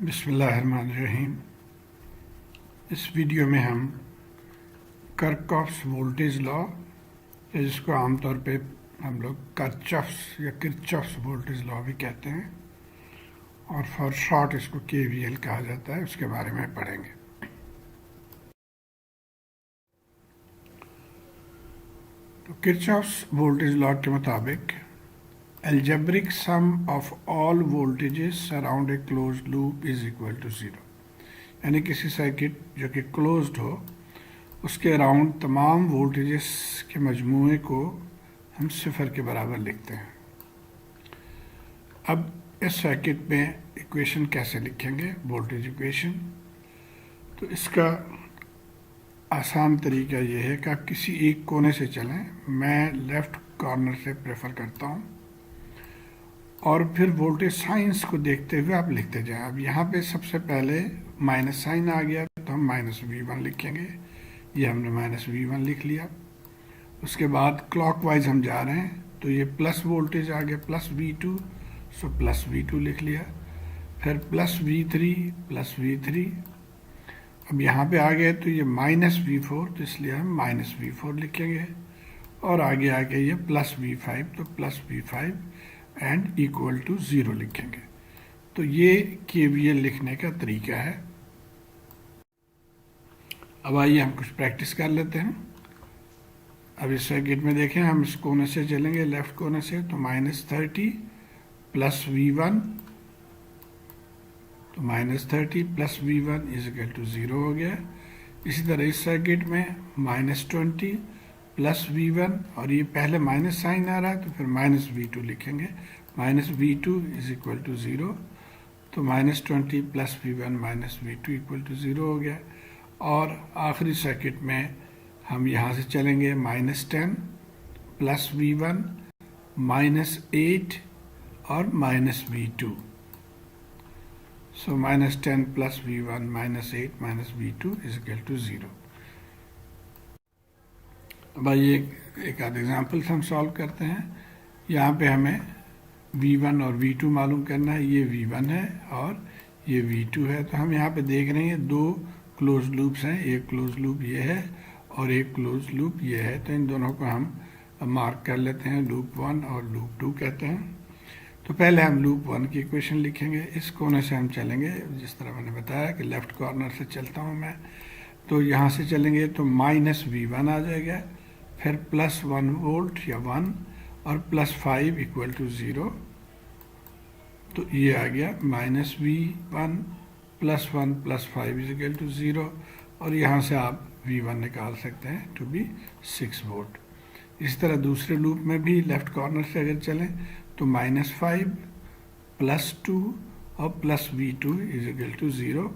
बिस्मिल्लाहिर्रहमानिर्रहीम। इस वीडियो में हम कर्चॉफ्स वोल्टेज लॉ, जिसको आमतौर पे हम लोग कर्चॉफ्स या किरचॉफ्स वोल्टेज लॉ भी कहते हैं और फॉर शॉर्ट इसको केवीएल कहा जाता है, उसके बारे में पढ़ेंगे। तो किरचॉफ्स वोल्टेज लॉ के मुताबिक algebraic sum of all voltages around a closed loop is equal to 0। यानी किसी सर्किट जो कि क्लोज्ड हो उसके अराउंड तमाम वोल्टेजेस के मजमूए को हम सिफर के बराबर लिखते हैं। अब इस सर्किट में इक्वेशन कैसे लिखेंगे, वोल्टेज इक्वेशन। तो इसका आसान तरीका ये है कि आप किसी एक कोने से चलें। मैं लेफ़्ट कॉर्नर से प्रेफर करता हूँ और फिर वोल्टेज साइंस को देखते हुए आप लिखते जाएं। अब यहाँ पे सबसे पहले माइनस साइन आ गया तो हम -V1 लिखेंगे। ये हमने -V1 लिख लिया। उसके बाद क्लॉकवाइज हम जा रहे हैं तो ये प्लस वोल्टेज आ गया +V2, सो +V2 लिख लिया। फिर +V3 अब यहाँ पे आ गए तो ये -V4, तो इसलिए हम -V4 लिखेंगे। और आगे आगे ये +V5, तो +V5 एंड इक्वल टू 0 लिखेंगे। तो ये केवीएल लिखने का तरीका है। अब आइए हम कुछ प्रैक्टिस कर लेते हैं। अब इस सर्किट में देखें, हम इस कोने से चलेंगे, लेफ्ट कोने से, तो -30 + V1, तो -30 + V1 = 0 हो गया। इसी तरह इस सर्किट में -20 + V1, और ये पहले माइनस साइन आ रहा है तो फिर -V2 लिखेंगे। -V2 = 0, तो -20 + V1 -V2 = 0 हो गया। और आखिरी सर्किट में हम यहाँ से चलेंगे, -10 + V1 -8 और -V2, सो -10 + V1 -8 -V2 = 0। अब आइए एक आध एग्जाम्पल हम सॉल्व करते हैं। यहाँ पे हमें V1 और V2 मालूम करना है। ये V1 है और ये V2 है। तो हम यहाँ पे देख रहे हैं दो क्लोज लूप्स हैं, एक क्लोज लूप ये है और एक क्लोज लूप ये है। तो इन दोनों को हम मार्क कर लेते हैं, लूप 1 और लूप 2 कहते हैं। तो पहले हम लूप 1 की इक्वेशन लिखेंगे। इस कोने से हम चलेंगे, जिस तरह मैंने बताया कि लेफ्ट कॉर्नर से चलता हूँ मैं, तो यहाँ से चलेंगे तो -V1 आ जाएगा, फिर +1 वोल्ट या 1 और +5 = 0, तो ये आ गया -V1 +1 +5 = 0। और यहाँ से आप V1 निकाल सकते हैं टू बी 6 वोल्ट। इस तरह दूसरे लूप में भी लेफ्ट कॉर्नर से अगर चलें तो -5 +2 और +V2 = 0,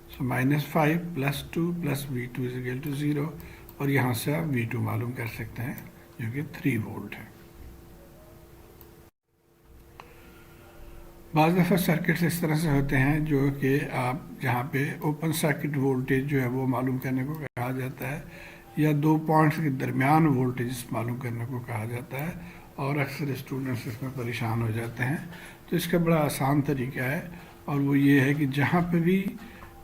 सो -5 +2 +V2 = 0। और यहाँ से आप V2 मालूम कर सकते हैं जो कि 3 वोल्ट है। बाज़ दफ़ा सर्किट्स इस तरह से होते हैं जो कि आप जहाँ पे ओपन सर्किट वोल्टेज जो है वो मालूम करने को कहा जाता है, या दो पॉइंट्स के दरमियान वोल्टेज मालूम करने को कहा जाता है, और अक्सर स्टूडेंट्स इसमें परेशान हो जाते हैं। तो इसका बड़ा आसान तरीका है, और वो ये है कि जहाँ पे भी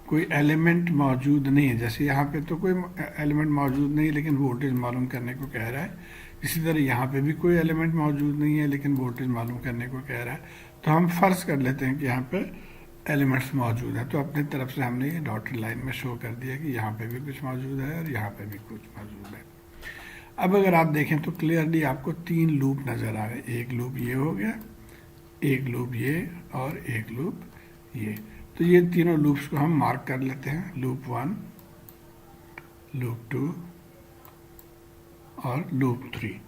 कोई एलिमेंट मौजूद नहीं है, जैसे यहाँ पे तो कोई एलिमेंट मौजूद नहीं लेकिन वोल्टेज मालूम करने को कह रहा है, इसी तरह यहाँ पे भी कोई एलिमेंट मौजूद नहीं है लेकिन वोल्टेज मालूम करने को कह रहा है, तो हम फ़र्ज़ कर लेते हैं कि यहाँ पे एलिमेंट्स मौजूद हैं। तो अपनी तरफ से हमने ये डॉटेड लाइन में शो कर दिया कि यहाँ पे भी कुछ मौजूद है और यहाँ पे भी कुछ मौजूद है। अब अगर आप देखें तो क्लियरली आपको 3 लूप नज़र आ रहे। एक लूप ये हो गया, एक लूप ये, और एक लूप ये। तो ये तीनों लूप्स को हम मार्क कर लेते हैं, लूप 1, लूप 2 और लूप 3।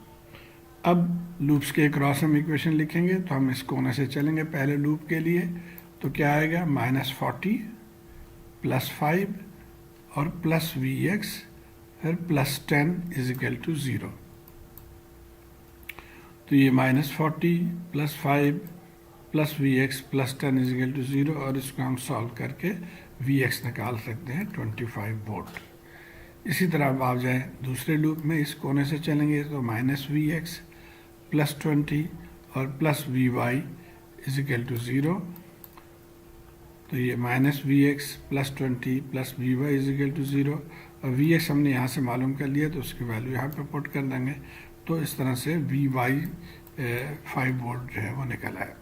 अब लूप्स के क्रॉस हम इक्वेशन लिखेंगे। तो हम इस कोने से चलेंगे पहले लूप के लिए, तो क्या आएगा, -40 +5 और +Vx, फिर +10 = 0। तो ये -40 +5 +Vx +10 = 0, और इसको हम सॉल्व करके Vx निकाल सकते हैं 25 वोल्ट। इसी तरह अब आप जाएँ दूसरे लूप में, इस कोने से चलेंगे तो -Vx +20 और +Vy = 0, तो ये minus V X plus 20 plus V Y is equal to 0, और वी एक्स हमने यहाँ से मालूम कर लिया तो उसकी वैल्यू यहाँ पे पुट कर देंगे। तो इस तरह से वी वाई 5 वोल्ट जो है वो निकल आया।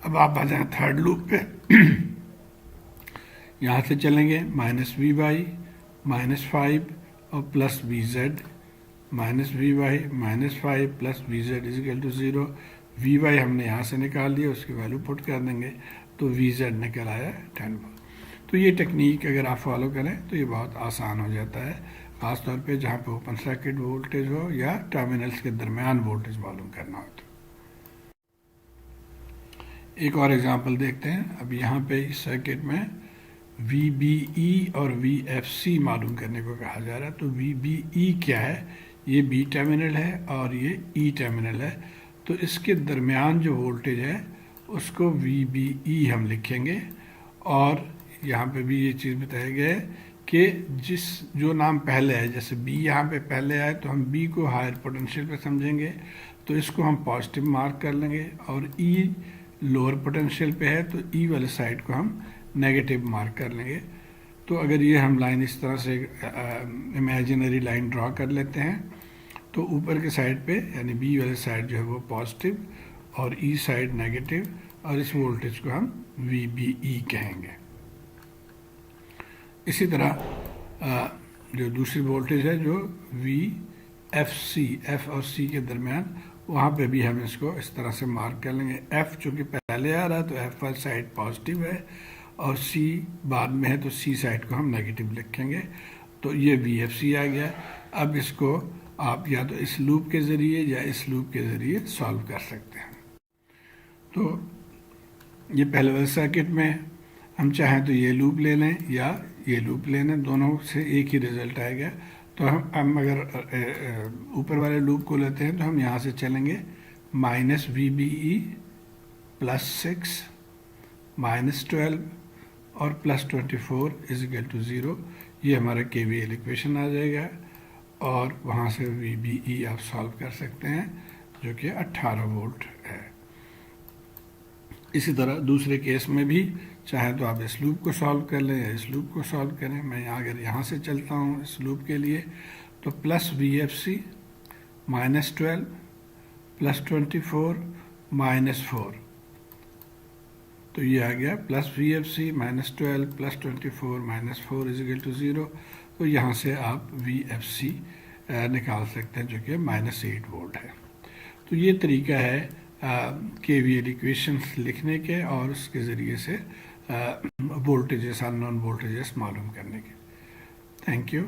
अब आप आ जाए थर्ड लूप पे। यहाँ से चलेंगे माइनस वी वाई -5 और plus V Z, minus V Y -5 plus V Z is equal to 0। V Y हमने यहाँ से निकाल लिया, उसकी वैल्यू पुट कर देंगे तो वी जेड निकल आया 10 वोल्ट। तो ये टेक्निक अगर आप फॉलो करें तो ये बहुत आसान हो जाता है, ख़ासतौर पे जहाँ पे ओपन सर्किट वोल्टेज हो या टर्मिनल्स के दरमियान वोल्टेज मालूम करना हो तो। एक और एग्जांपल देखते हैं। अब यहाँ पे इस सर्किट में VBE और VFC मालूम करने को कहा जा रहा है। तो VBE क्या है? ये B टर्मिनल है और ये E टर्मिनल है, तो इसके दरमियान जो वोल्टेज है उसको VBE हम लिखेंगे। और यहाँ पे भी ये चीज़ बताया गया है कि जो नाम पहले है, जैसे B यहाँ पे पहले आए तो हम B को हायर पोटेंशियल पे समझेंगे, तो इसको हम पॉजिटिव मार्क कर लेंगे, और E लोअर पोटेंशियल पे है तो E वाले साइड को हम नेगेटिव मार्क कर लेंगे। तो अगर ये हम लाइन इस तरह से इमेजिनरी लाइन ड्रॉ कर लेते हैं तो ऊपर के साइड पे यानी B वाले साइड जो है वो पॉजिटिव और E साइड नेगेटिव, और इस वोल्टेज को हम VBE कहेंगे। इसी तरह जो दूसरी वोल्टेज है जो VFC, F और C के दरमियान, वहाँ पे भी हम इसको इस तरह से मार्क कर लेंगे। F चूँकि पहले आ रहा है तो F वाली साइड पॉजिटिव है और C बाद में है तो C साइड को हम नेगेटिव लिखेंगे। तो ये VFC आ गया। अब इसको आप या तो इस लूप के ज़रिए या इस लूप के ज़रिए सॉल्व कर सकते हैं। तो ये पहले वाले सर्किट में हम चाहें तो ये लूप ले लें या ये लूप ले लें, दोनों से एक ही रिजल्ट आएगा। तो हम अगर ऊपर वाले लूप को लेते हैं तो हम यहाँ से चलेंगे माइनस VBE +6 -12 और +24 इज इक्वल टू 0। ये हमारा KVL इक्वेशन आ जाएगा, और वहाँ से VBE आप सॉल्व कर सकते हैं जो कि 18 वोल्ट है। इसी तरह दूसरे केस में भी चाहे तो आप इस लूप को सॉल्व कर लें या इस लूप को सॉल्व करें। मैं अगर यहाँ से चलता हूँ इस लूप के लिए तो प्लस VFC -12 +24 -4, तो ये आ गया plus VFC -12 +24 -4 is equal to 0। तो यहाँ से आप VFC निकाल सकते हैं जो कि -8 वोल्ट है। तो ये तरीका है KVL इक्वेशंस लिखने के और उसके ज़रिए से वोल्टेजेस, अननोन वोल्टेजेस मालूम करने के। Thank you.